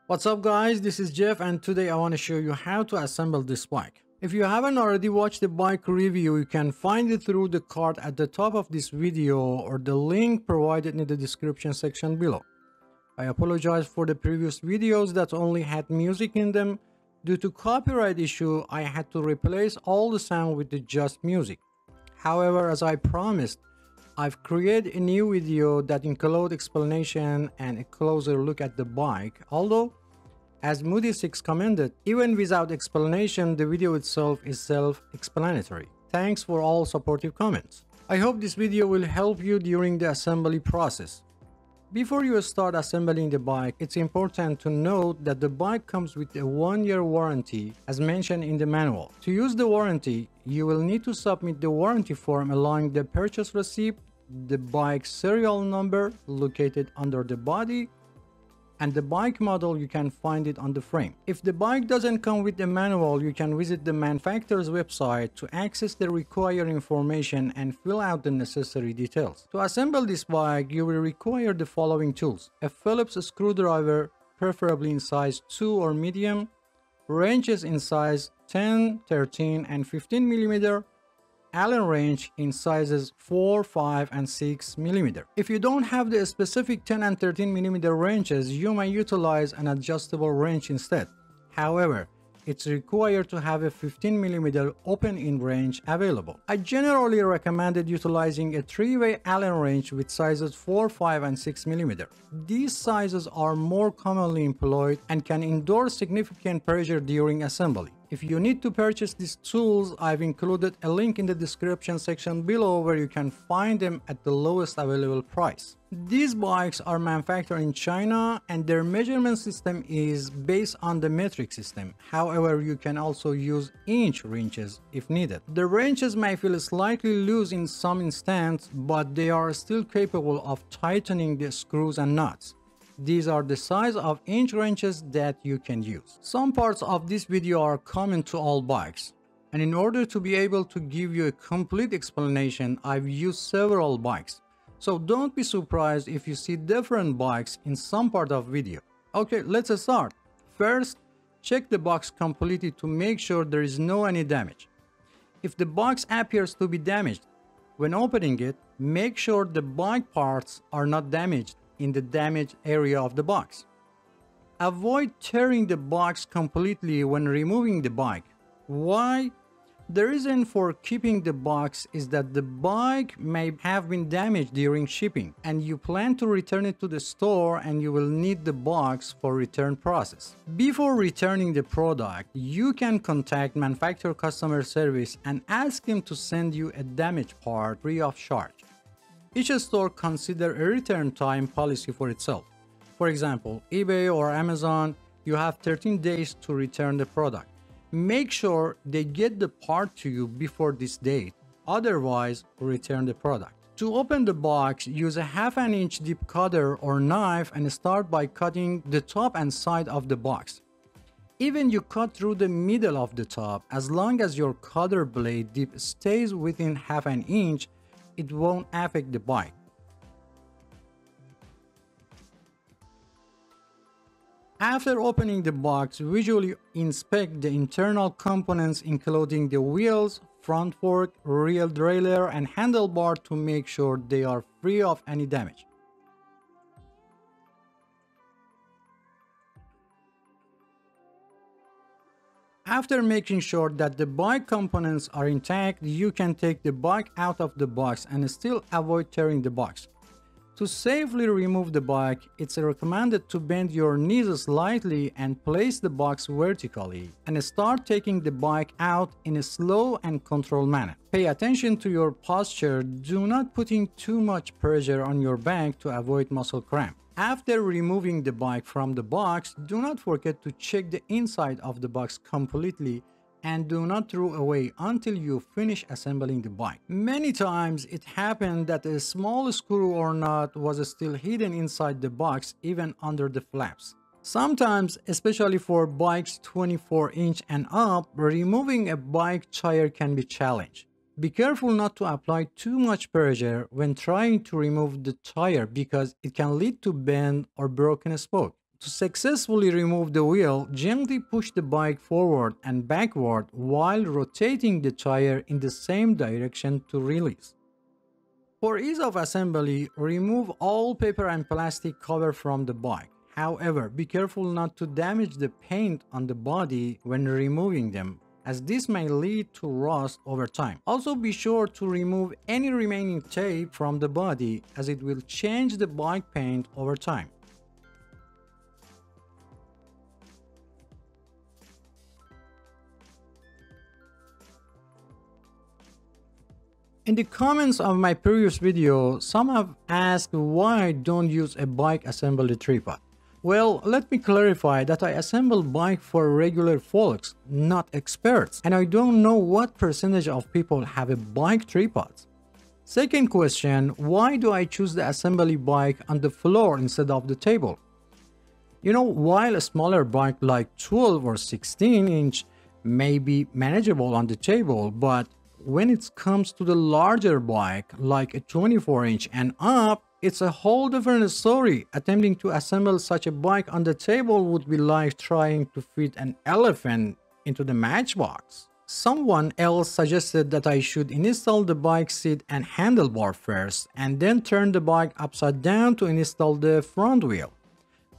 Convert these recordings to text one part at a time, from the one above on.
What's up guys, this is Jeff and today I want to show you how to assemble this bike. If you haven't already watched the bike review, you can find it through the card at the top of this video or the link provided in the description section below. I apologize for the previous videos that only had music in them. Due to copyright issue, I had to replace all the sound with the just music. However, as I promised, I've created a new video that includes explanation and a closer look at the bike. Although, as Moody6 commented, even without explanation, the video itself is self-explanatory. Thanks for all supportive comments. I hope this video will help you during the assembly process. Before you start assembling the bike, it's important to note that the bike comes with a 1-year warranty as mentioned in the manual. To use the warranty, you will need to submit the warranty form along the purchase receipt, the bike serial number located under the body, and the bike model. You can find it on the frame. If the bike doesn't come with the manual, you can visit the manufacturer's website to access the required information and fill out the necessary details. To assemble this bike, you will require the following tools: a Phillips screwdriver, preferably in size 2 or medium, wrenches in size 10, 13, and 15 mm, Allen wrench in sizes 4, 5, and 6 mm. If you don't have the specific 10 and 13 mm wrenches, you may utilize an adjustable wrench instead. However, it's required to have a 15 mm open-end wrench available. I generally recommended utilizing a 3-way Allen wrench with sizes 4, 5, and 6 mm. These sizes are more commonly employed and can endure significant pressure during assembly. If you need to purchase these tools, I've included a link in the description section below where you can find them at the lowest available price. These bikes are manufactured in China and their measurement system is based on the metric system. However, you can also use inch wrenches if needed. The wrenches may feel slightly loose in some instances, but they are still capable of tightening the screws and nuts. These are the size of inch wrenches that you can use. Some parts of this video are common to all bikes, and in order to be able to give you a complete explanation, I've used several bikes. So don't be surprised if you see different bikes in some part of video. Okay, let's start. First, check the box completely to make sure there is no any damage. If the box appears to be damaged, when opening it, make sure the bike parts are not damaged in the damaged area of the box. Avoid tearing the box completely when removing the bike. Why? The reason for keeping the box is that the bike may have been damaged during shipping and you plan to return it to the store and you will need the box for return process. Before returning the product, you can contact manufacturer customer service and ask them to send you a damaged part free of charge. Each store considers a return time policy for itself. For example, eBay or Amazon, you have 13 days to return the product. Make sure they get the part to you before this date, otherwise return the product. To open the box, use a 1/2 inch deep cutter or knife and start by cutting the top and side of the box. Even you cut through the middle of the top, as long as your cutter blade dip stays within 1/2 inch, it won't affect the bike. After opening the box, visually inspect the internal components including the wheels, front fork, rear derailleur, and handlebar to make sure they are free of any damage. After making sure that the bike components are intact, you can take the bike out of the box and still avoid tearing the box. To safely remove the bike, it's recommended to bend your knees slightly and place the box vertically and start taking the bike out in a slow and controlled manner. Pay attention to your posture. Do not put in too much pressure on your back to avoid muscle cramp. After removing the bike from the box, do not forget to check the inside of the box completely and do not throw away until you finish assembling the bike. Many times it happened that a small screw or nut was still hidden inside the box, even under the flaps. Sometimes, especially for bikes 24-inch and up, removing a bike tire can be challenging. Be careful not to apply too much pressure when trying to remove the tire because it can lead to bent or broken spoke. To successfully remove the wheel, gently push the bike forward and backward while rotating the tire in the same direction to release. For ease of assembly, remove all paper and plastic cover from the bike. However, be careful not to damage the paint on the body when removing them, as this may lead to rust over time. Also, be sure to remove any remaining tape from the body, as it will change the bike paint over time. In the comments of my previous video, some have asked why I don't use a bike assembly tripod. Well, let me clarify that I assemble bike for regular folks, not experts, and I don't know what percentage of people have a bike tripod. Second question, why do I choose the assembly bike on the floor instead of the table? You know, while a smaller bike like 12 or 16 inch may be manageable on the table, but when it comes to the larger bike like a 24 inch and up, it's a whole different story. Attempting to assemble such a bike on the table would be like trying to fit an elephant into the matchbox. Someone else suggested that I should install the bike seat and handlebar first and then turn the bike upside down to install the front wheel.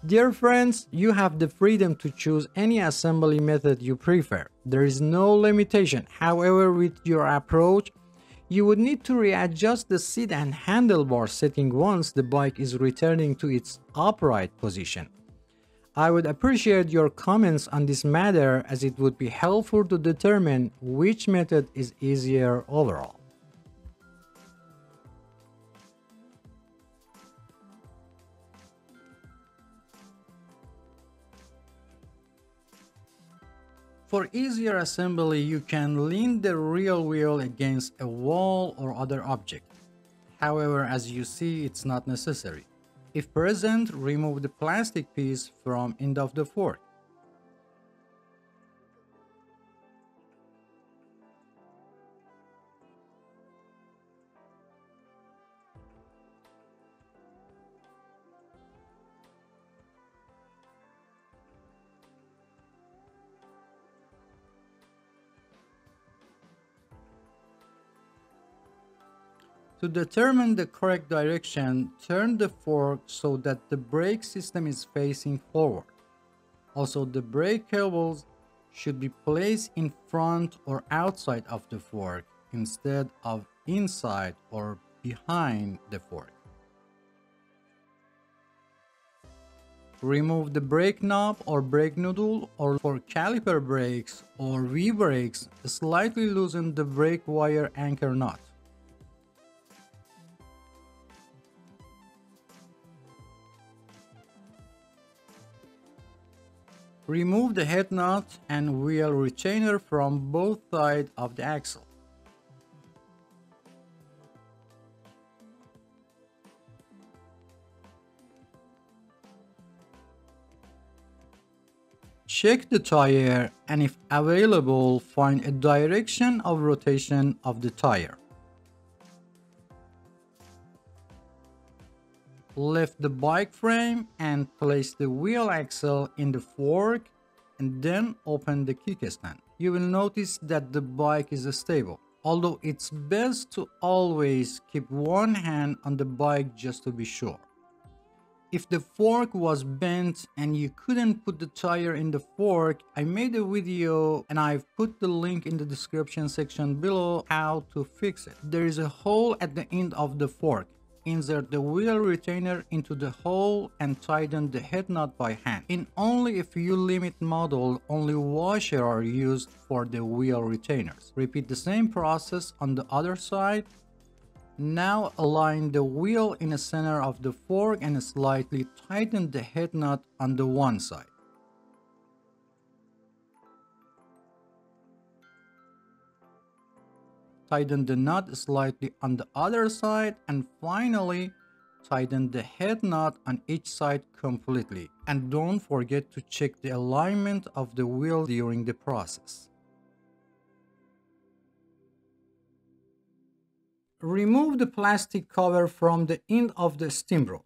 Dear friends, you have the freedom to choose any assembly method you prefer. There is no limitation. However, with your approach, you would need to readjust the seat and handlebar setting once the bike is returning to its upright position. I would appreciate your comments on this matter, as it would be helpful to determine which method is easier overall. For easier assembly, you can lean the rear wheel against a wall or other object. However, as you see, it's not necessary. If present, remove the plastic piece from end of the fork. To determine the correct direction, turn the fork so that the brake system is facing forward. Also, the brake cables should be placed in front or outside of the fork instead of inside or behind the fork. Remove the brake knob or brake noodle, or for caliper brakes or V-brakes, slightly loosen the brake wire anchor nut. Remove the head nut and wheel retainer from both sides of the axle. Check the tire and, if available, find a direction of rotation of the tire. Lift the bike frame and place the wheel axle in the fork, and then open the kickstand. You will notice that the bike is stable, although it's best to always keep one hand on the bike just to be sure. If the fork was bent and you couldn't put the tire in the fork, I made a video and I've put the link in the description section below how to fix it. There is a hole at the end of the fork. Insert the wheel retainer into the hole and tighten the head nut by hand. In only a few limit models, only washers are used for the wheel retainers. Repeat the same process on the other side. Now align the wheel in the center of the fork and slightly tighten the head nut on the one side. Tighten the nut slightly on the other side, and finally tighten the head nut on each side completely. And don't forget to check the alignment of the wheel during the process. Remove the plastic cover from the end of the steam rod.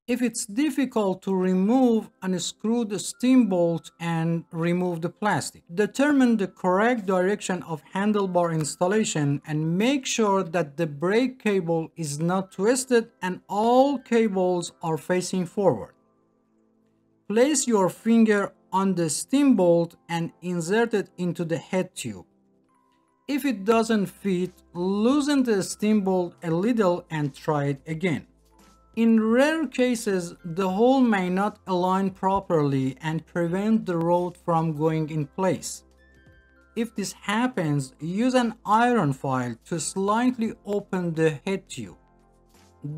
If it's difficult to remove, unscrew the steam bolt and remove the plastic. Determine the correct direction of handlebar installation and make sure that the brake cable is not twisted and all cables are facing forward. Place your finger on the steam bolt and insert it into the head tube. If it doesn't fit, loosen the steam bolt a little and try it again. In rare cases, the hole may not align properly and prevent the rod from going in place. If this happens, use an iron file to slightly open the head tube.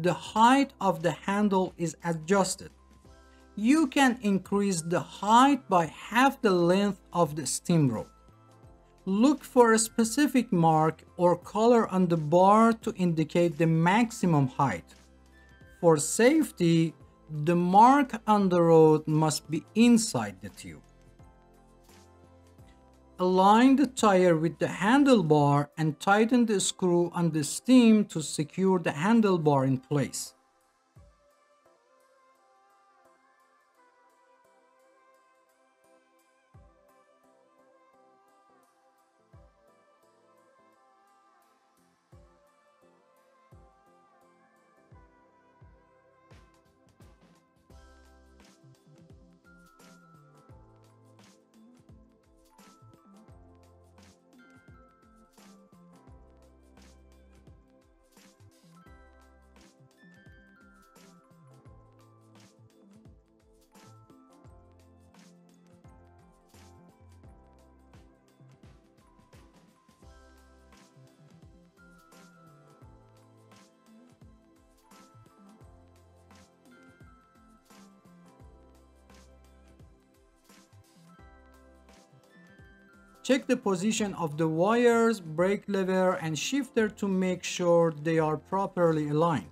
The height of the handle is adjusted. You can increase the height by half the length of the steam rod. Look for a specific mark or color on the bar to indicate the maximum height. For safety, the mark on the rod must be inside the tube. Align the tire with the handlebar and tighten the screw on the stem to secure the handlebar in place. Check the position of the wires, brake lever, and shifter to make sure they are properly aligned.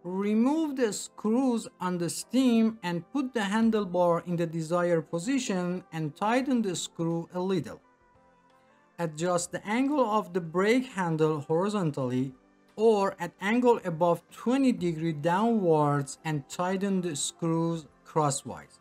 Remove the screws on the stem and put the handlebar in the desired position and tighten the screw a little. Adjust the angle of the brake handle horizontally or at angle above 20 degrees downwards and tighten the screws crosswise.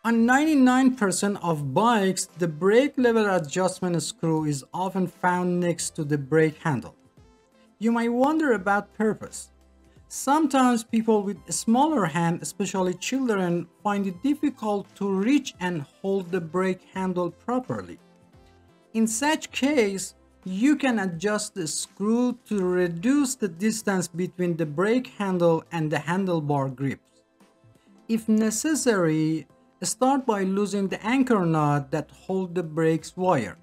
On 99% of bikes, the brake lever adjustment screw is often found next to the brake handle. You might wonder about purpose. Sometimes people with a smaller hand, especially children, find it difficult to reach and hold the brake handle properly. In such case, you can adjust the screw to reduce the distance between the brake handle and the handlebar grips. If necessary, start by loosening the anchor nut that holds the brake's wire.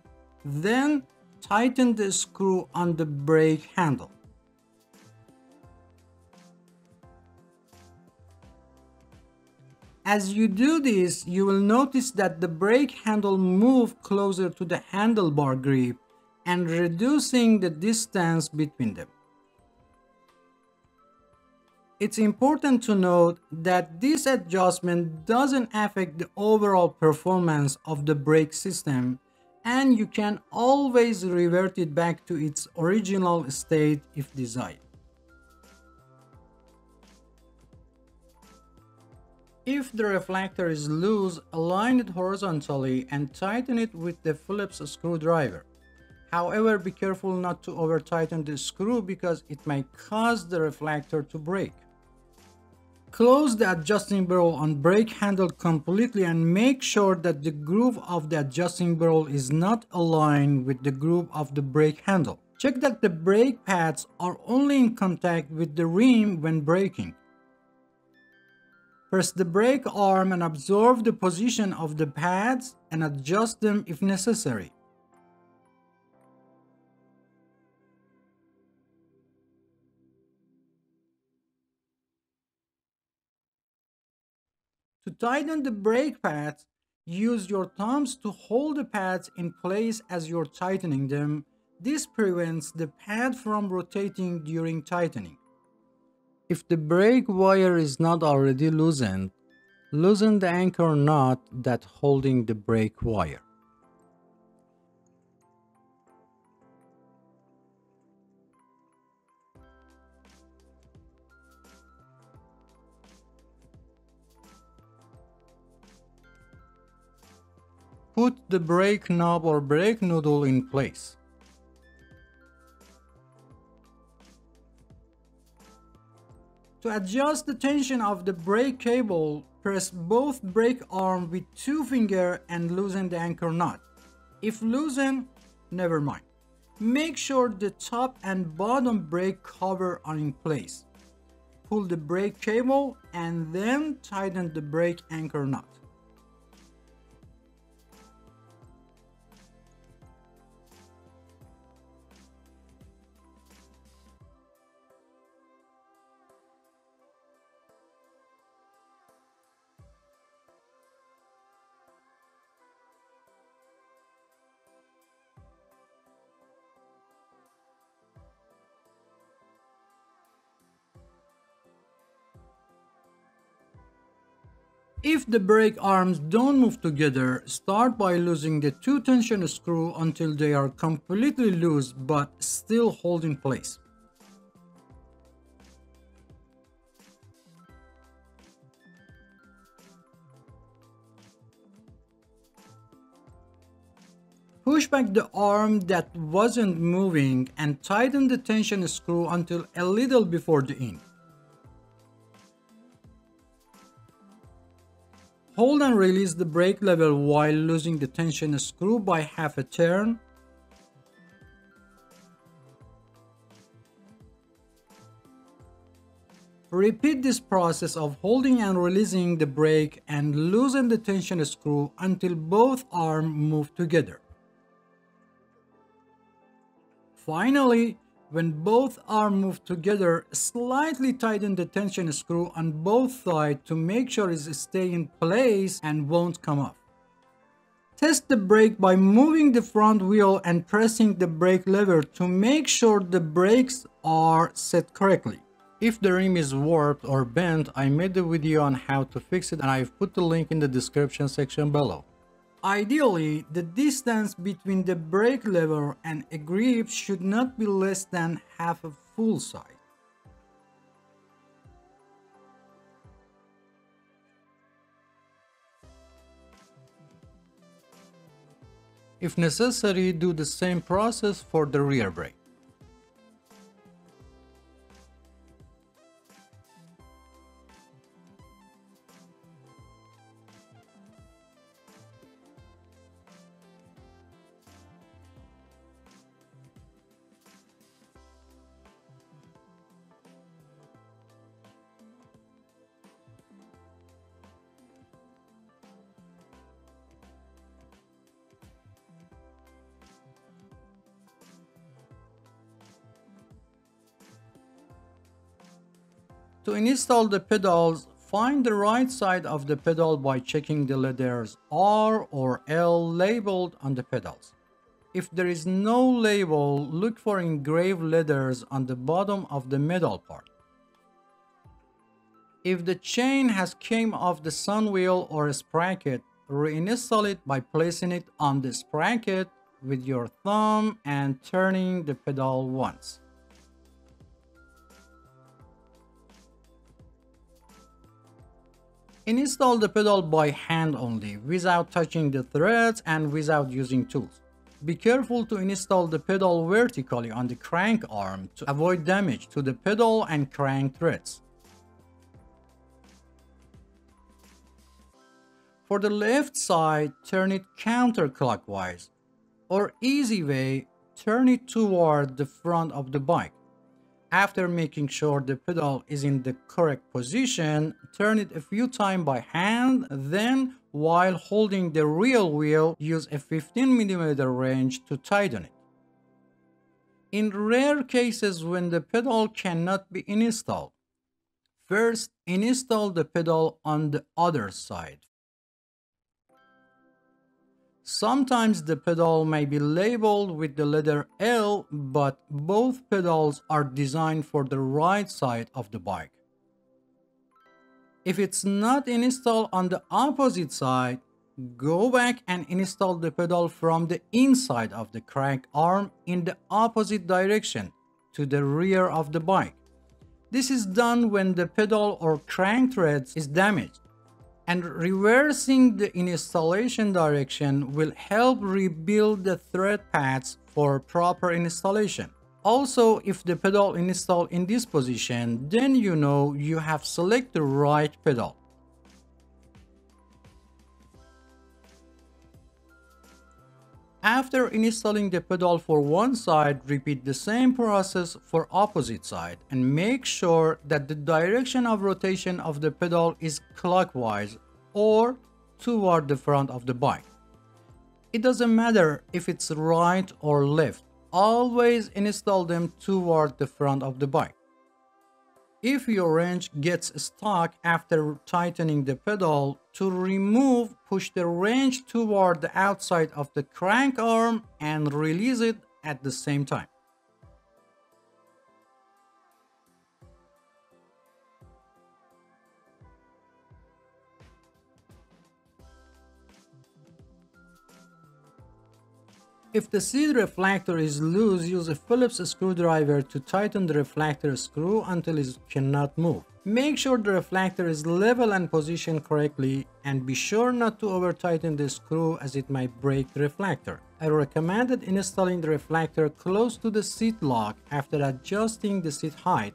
Then tighten the screw on the brake handle. As you do this, you will notice that the brake handle moves closer to the handlebar grip and reducing the distance between them. It's important to note that this adjustment doesn't affect the overall performance of the brake system, and you can always revert it back to its original state if desired. If the reflector is loose, align it horizontally and tighten it with the Phillips screwdriver. However, be careful not to over-tighten the screw because it may cause the reflector to break. Close the adjusting barrel on brake handle completely and make sure that the groove of the adjusting barrel is not aligned with the groove of the brake handle. Check that the brake pads are only in contact with the rim when braking. Press the brake arm and observe the position of the pads and adjust them if necessary. To tighten the brake pads, use your thumbs to hold the pads in place as you're tightening them. This prevents the pad from rotating during tightening. If the brake wire is not already loosened, loosen the anchor knot that's holding the brake wire. Put the brake knob or brake noodle in place. To adjust the tension of the brake cable, press both brake arms with 2 fingers and loosen the anchor knot. If loosened, never mind. Make sure the top and bottom brake cover are in place. Pull the brake cable and then tighten the brake anchor knot. If the brake arms don't move together, start by loosening the 2 tension screws until they are completely loose but still hold in place. Push back the arm that wasn't moving and tighten the tension screw until a little before the end. Hold and release the brake lever while losing the tension screw by half a turn. Repeat this process of holding and releasing the brake and loosen the tension screw until both arms move together. Finally, when both arms move together, slightly tighten the tension screw on both sides to make sure it stays in place and won't come off. Test the brake by moving the front wheel and pressing the brake lever to make sure the brakes are set correctly. If the rim is warped or bent, I made a video on how to fix it and I've put the link in the description section below. Ideally, the distance between the brake lever and a grip should not be less than half a full size. If necessary, do the same process for the rear brake. To install the pedals, find the right side of the pedal by checking the letters R or L labeled on the pedals. If there is no label, look for engraved letters on the bottom of the metal part. If the chain has came off the sun wheel or sprocket, reinstall it by placing it on the sprocket with your thumb and turning the pedal once. Install the pedal by hand only, without touching the threads and without using tools. Be careful to install the pedal vertically on the crank arm to avoid damage to the pedal and crank threads. For the left side, turn it counterclockwise, or easy way, turn it toward the front of the bike. After making sure the pedal is in the correct position, turn it a few times by hand, then while holding the rear wheel, use a 15mm wrench to tighten it. In rare cases when the pedal cannot be installed, First, install the pedal on the other side. Sometimes the pedal may be labeled with the letter L, but both pedals are designed for the right side of the bike. If it's not installed on the opposite side, go back and install the pedal from the inside of the crank arm in the opposite direction to the rear of the bike. This is done when the pedal or crank thread is damaged, and reversing the installation direction will help rebuild the thread paths for proper installation. Also, if the pedal installed in this position, then you know you have selected the right pedal. After installing the pedal for one side, repeat the same process for opposite side and make sure that the direction of rotation of the pedal is clockwise or toward the front of the bike. It doesn't matter if it's right or left. Always install them toward the front of the bike. If your wrench gets stuck after tightening the pedal, to remove, push the wrench toward the outside of the crank arm and release it at the same time. If the seat reflector is loose, use a Phillips screwdriver to tighten the reflector screw until it cannot move. Make sure the reflector is level and positioned correctly, and be sure not to over tighten the screw as it might break the reflector. I recommended installing the reflector close to the seat lock after adjusting the seat height.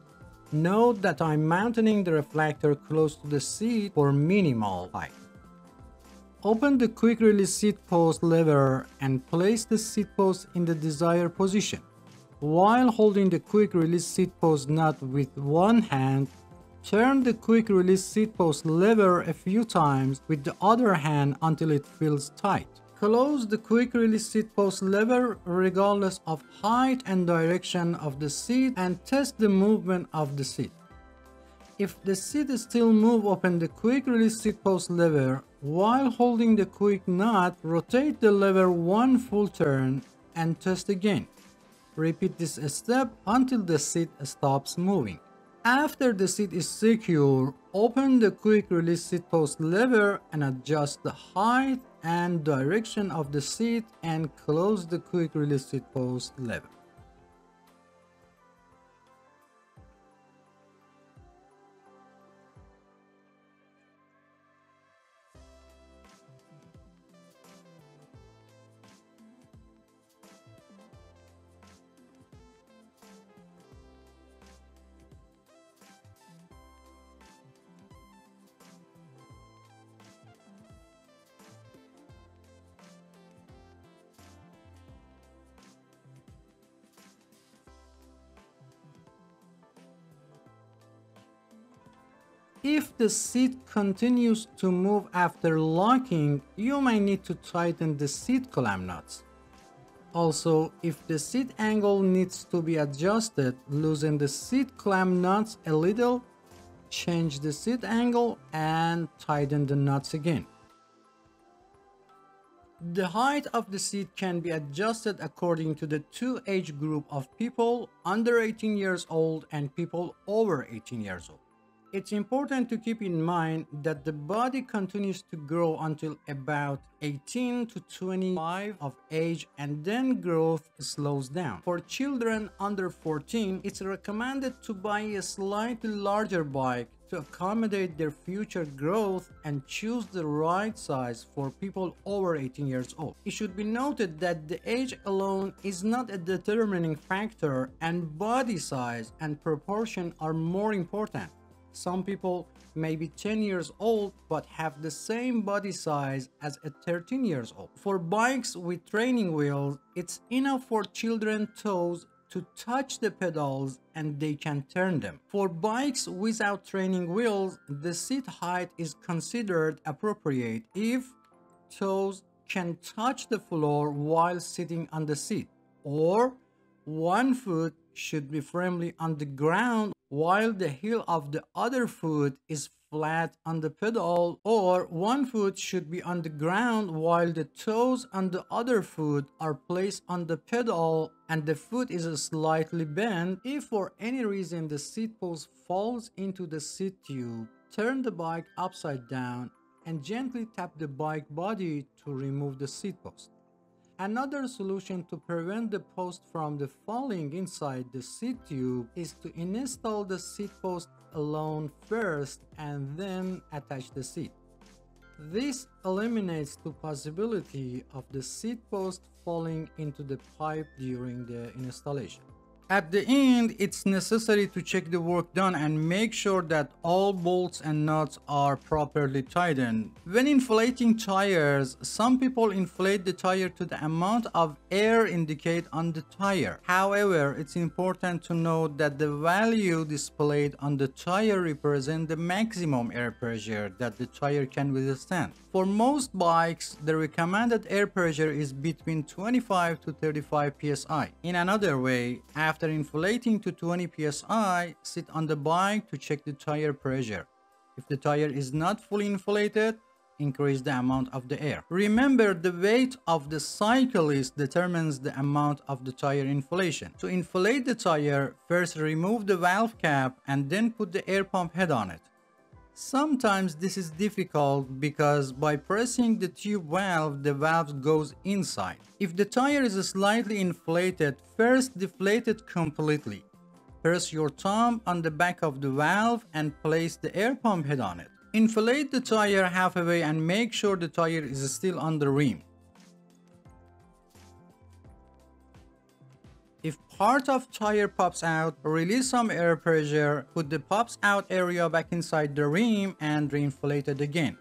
Note that I'm mounting the reflector close to the seat for minimal height. Open the quick release seat post lever and place the seat post in the desired position. While holding the quick release seat post nut with one hand, turn the quick release seat post lever a few times with the other hand until it feels tight. Close the quick release seat post lever regardless of height and direction of the seat and test the movement of the seat. If the seat still moves, open the quick release seat post lever. While holding the quick nut, rotate the lever one full turn and test again. Repeat this step until the seat stops moving. After the seat is secure, open the quick release seat post lever and adjust the height and direction of the seat and close the quick release seat post lever. If the seat continues to move after locking, you may need to tighten the seat clamp nuts. Also, if the seat angle needs to be adjusted, loosen the seat clamp nuts a little, change the seat angle, and tighten the nuts again. The height of the seat can be adjusted according to the two age group of people under 18 years old and people over 18 years old. It's important to keep in mind that the body continues to grow until about 18 to 25 of age, and then growth slows down. For children under 14, it's recommended to buy a slightly larger bike to accommodate their future growth and choose the right size for people over 18 years old. It should be noted that the age alone is not a determining factor, and body size and proportion are more important. Some people may be 10 years old but have the same body size as a 13 years old. For bikes with training wheels, it's enough for children's toes to touch the pedals and they can turn them. For bikes without training wheels, the seat height is considered appropriate if toes can touch the floor while sitting on the seat, or one foot should be firmly on the ground while the heel of the other foot is flat on the pedal, or one foot should be on the ground while the toes on the other foot are placed on the pedal and the foot is slightly bent. If for any reason the seat post falls into the seat tube, turn the bike upside down and gently tap the bike body to remove the seat post. Another solution to prevent the post from the falling inside the seat tube is to install the seat post alone first and then attach the seat. This eliminates the possibility of the seat post falling into the pipe during the installation. At the end, it's necessary to check the work done and make sure that all bolts and nuts are properly tightened. When inflating tires, some people inflate the tire to the amount of air indicated on the tire. However, it's important to note that the value displayed on the tire represents the maximum air pressure that the tire can withstand. For most bikes, the recommended air pressure is between 25 to 35 psi. In another way, after inflating to 20 psi, sit on the bike to check the tire pressure. If the tire is not fully inflated, increase the amount of the air. Remember, the weight of the cyclist determines the amount of the tire inflation. To inflate the tire, first remove the valve cap and then put the air pump head on it. Sometimes this is difficult because by pressing the tube valve, the valve goes inside. If the tire is slightly inflated, first deflate it completely. Press your thumb on the back of the valve and place the air pump head on it. Inflate the tire halfway and make sure the tire is still on the rim. If part of tire pops out, release some air pressure, put the pops out area back inside the rim and reinflate it again.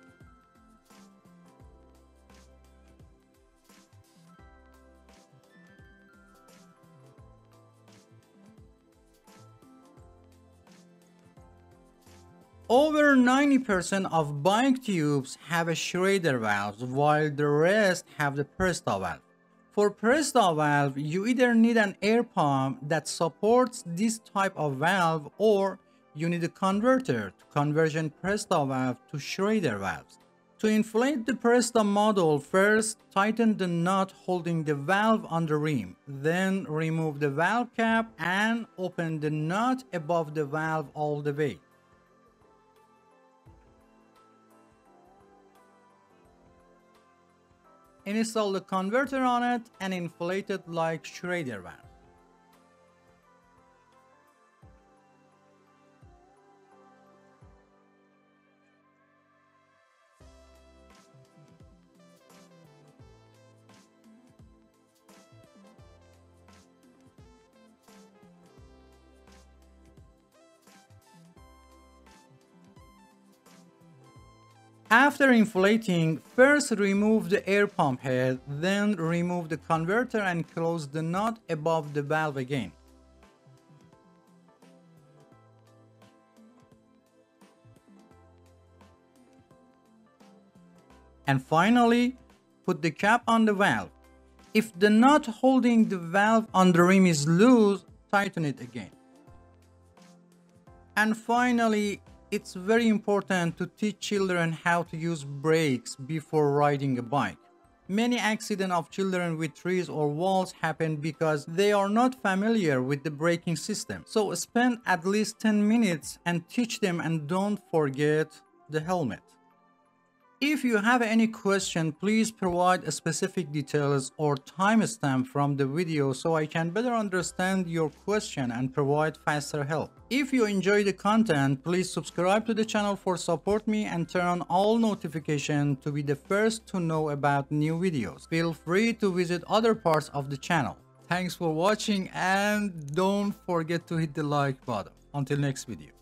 Over 90% of bike tubes have a Schrader valve, while the rest have the Presto valve. For Presto valve, you either need an air pump that supports this type of valve or you need a converter to conversion Presto valve to Schrader valves. To inflate the Presto model, first tighten the nut holding the valve on the rim, then remove the valve cap and open the nut above the valve all the way. Install the converter on it and inflate it like Schrader valve. After inflating, first remove the air pump head, then remove the converter and close the nut above the valve again. And finally, put the cap on the valve. If the nut holding the valve on the rim is loose, tighten it again. And finally, it's very important to teach children how to use brakes before riding a bike. Many accidents of children with trees or walls happen because they are not familiar with the braking system. So spend at least 10 minutes and teach them, and don't forget the helmet. If you have any question, please provide specific details or timestamp from the video so I can better understand your question and provide faster help. If you enjoy the content, please subscribe to the channel for support me and turn on all notifications to be the first to know about new videos. Feel free to visit other parts of the channel. Thanks for watching and don't forget to hit the like button. Until next video.